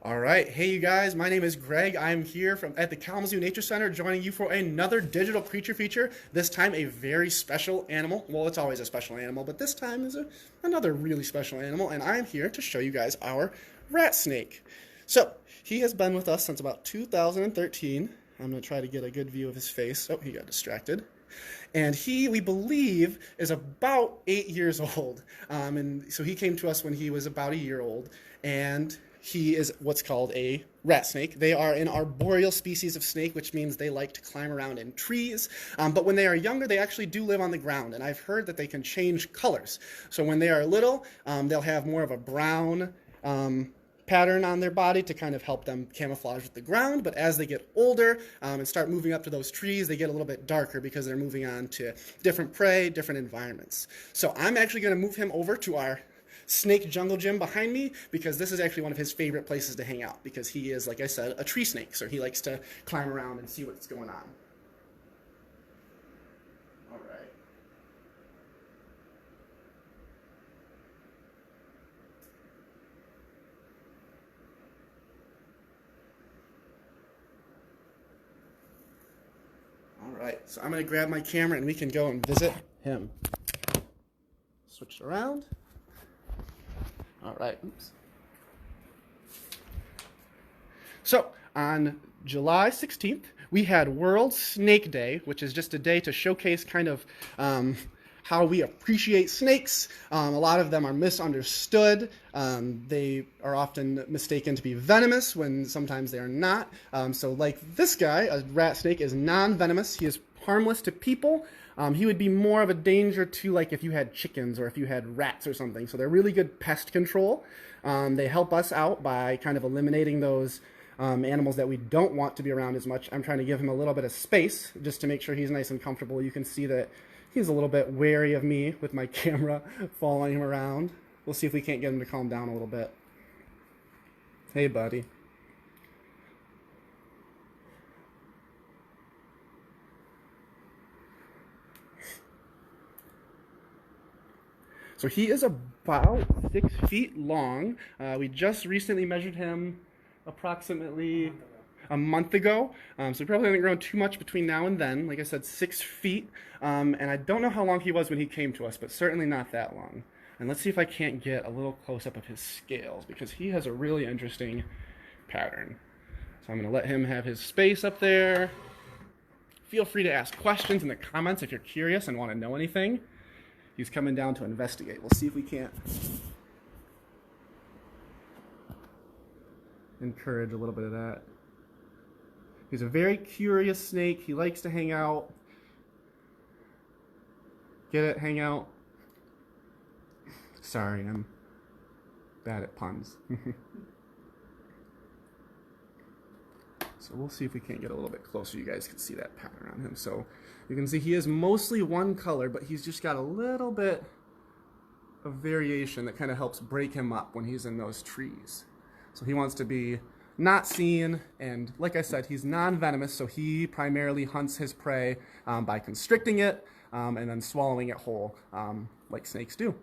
All right. Hey, you guys. My name is Greg. I'm here at the Kalamazoo Nature Center joining you for another digital creature feature. This time, a very special animal. Well, it's always a special animal, but this time is another really special animal, and I'm here to show you guys our rat snake. So, he has been with us since about 2013. I'm going to try to get a good view of his face. Oh, he got distracted. And he, we believe, is about 8 years old. And so he came to us when he was about a year old. And he is what's called a rat snake. They are an arboreal species of snake, which means they like to climb around in trees. But when they are younger, they actually do live on the ground. And I've heard that they can change colors. So when they are little, they'll have more of a brown pattern on their body to kind of help them camouflage with the ground. But as they get older and start moving up to those trees, they get a little bit darker because they're moving on to different prey, different environments. So I'm actually going to move him over to our snake jungle gym behind me because this is actually one of his favorite places to hang out because he is, like I said, a tree snake. So he likes to climb around and see what's going on. All right. All right, so I'm going to grab my camera and we can go and visit him. Switch it around. All right, oops. So on July 16th, we had World Snake Day, which is just a day to showcase kind of how we appreciate snakes. A lot of them are misunderstood. They are often mistaken to be venomous when sometimes they are not. So like this guy, a rat snake, is non-venomous. He is harmless to people. He would be more of a danger to, like, if you had chickens or if you had rats or something. So they're really good pest control. They help us out by kind of eliminating those animals that we don't want to be around as much. I'm trying to give him a little bit of space just to make sure he's nice and comfortable. You can see that he's a little bit wary of me with my camera following him around. We'll see if we can't get him to calm down a little bit. Hey, buddy. So he is about 6 feet long. We just recently measured him approximately a month ago. So he probably hasn't grown too much between now and then. Like I said, 6 feet. And I don't know how long he was when he came to us, but certainly not that long. And let's see if I can't get a little close-up of his scales, because he has a really interesting pattern. So I'm going to let him have his space up there. Feel free to ask questions in the comments if you're curious and want to know anything. He's coming down to investigate. We'll see if we can't encourage a little bit of that. He's a very curious snake. He likes to hang out. Get it? Hang out. Sorry, I'm bad at puns. So we'll see if we can't get a little bit closer. You guys can see that pattern on him. So you can see he is mostly one color, but he's just got a little bit of variation that kind of helps break him up when he's in those trees. So he wants to be not seen, and like I said, he's non-venomous, so he primarily hunts his prey by constricting it and then swallowing it whole, like snakes do.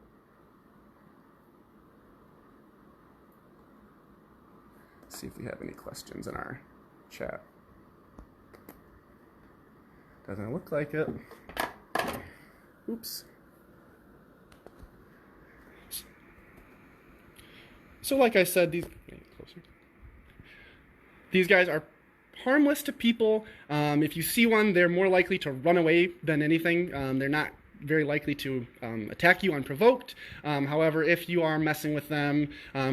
Let's see if we have any questions in our chat. Doesn't look like it. Oops. So like I said, these guys are harmless to people. If you see one, they're more likely to run away than anything. They're not very likely to attack you unprovoked. However, if you are messing with them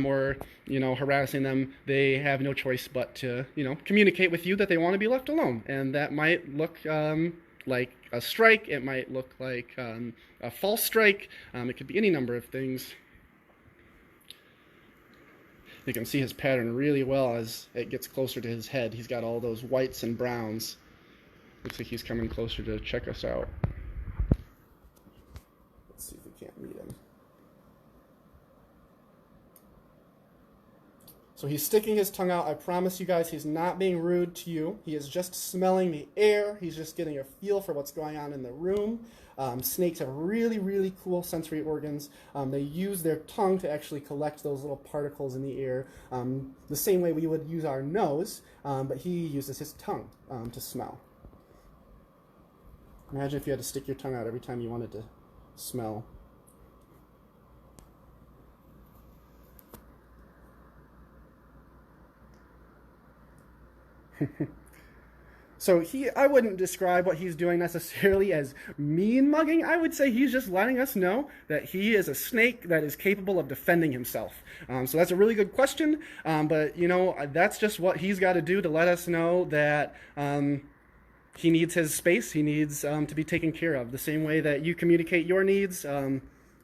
or harassing them, they have no choice but to communicate with you that they want to be left alone, and that might look like a strike. It might look like a false strike. It could be any number of things. You can see his pattern really well as it gets closer to his head. He's got all those whites and browns. Looks like he's coming closer to check us out. Let's see if we can't meet him. So he's sticking his tongue out. I promise you guys, he's not being rude to you. He is just smelling the air. He's just getting a feel for what's going on in the room. Snakes have really, really cool sensory organs. They use their tongue to actually collect those little particles in the air, the same way we would use our nose, but he uses his tongue to smell. Imagine if you had to stick your tongue out every time you wanted to smell. So I wouldn't describe what he's doing necessarily as mean mugging. I would say he's just letting us know that he is a snake that is capable of defending himself. So that's a really good question, but you know, that's just what he's got to do to let us know that he needs his space. He needs to be taken care of. The same way that you communicate your needs,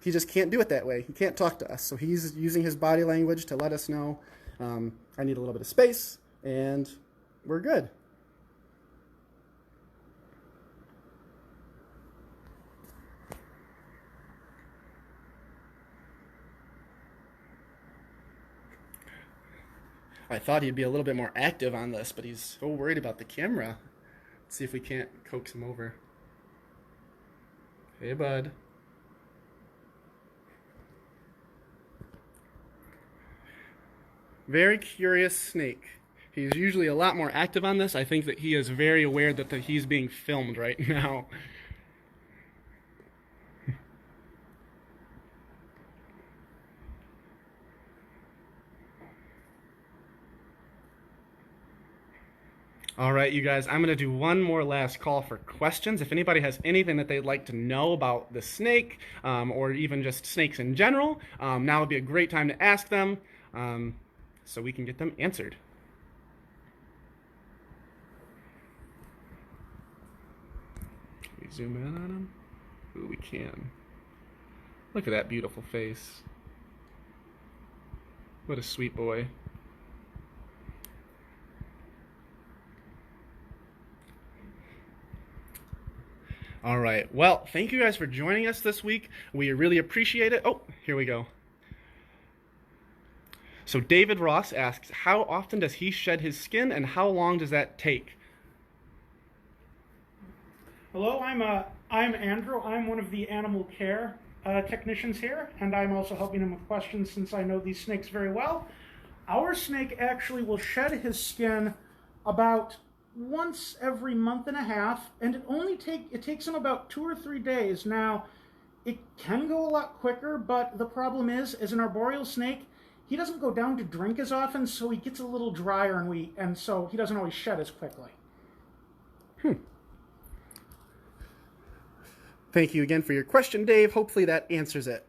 he just can't do it that way. He can't talk to us. So he's using his body language to let us know, I need a little bit of space, and we're good. I thought he'd be a little bit more active on this, but he's so worried about the camera. Let's see if we can't coax him over. Hey, bud. Very curious snake. He's usually a lot more active on this. I think that he is very aware that he's being filmed right now. All right, you guys, I'm going to do one more last call for questions. If anybody has anything that they'd like to know about the snake, or even just snakes in general, now would be a great time to ask them, so we can get them answered. Can we zoom in on him? Ooh, we can. Look at that beautiful face. What a sweet boy. All right. Well, thank you guys for joining us this week. We really appreciate it. Oh, here we go. So David Ross asks, how often does he shed his skin and how long does that take? Hello, I'm Andrew. I'm one of the animal care technicians here, and I'm also helping him with questions since I know these snakes very well. Our snake actually will shed his skin about once every month and a half, and it takes him about 2 or 3 days. Now, it can go a lot quicker, but the problem is, as an arboreal snake, he doesn't go down to drink as often, so he gets a little drier, and so he doesn't always shed as quickly. Thank you again for your question, Dave. Hopefully that answers it.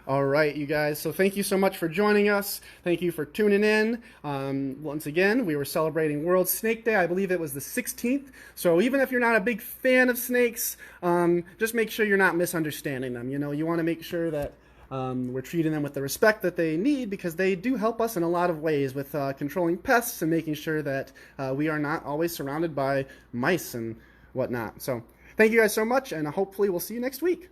All right, you guys. So thank you so much for joining us. Thank you for tuning in. Once again, we were celebrating World Snake Day. I believe it was the 16th. So even if you're not a big fan of snakes, just make sure you're not misunderstanding them. You know, you want to make sure that we're treating them with the respect that they need, because they do help us in a lot of ways with controlling pests and making sure that we are not always surrounded by mice and whatnot. So thank you guys so much, and hopefully we'll see you next week.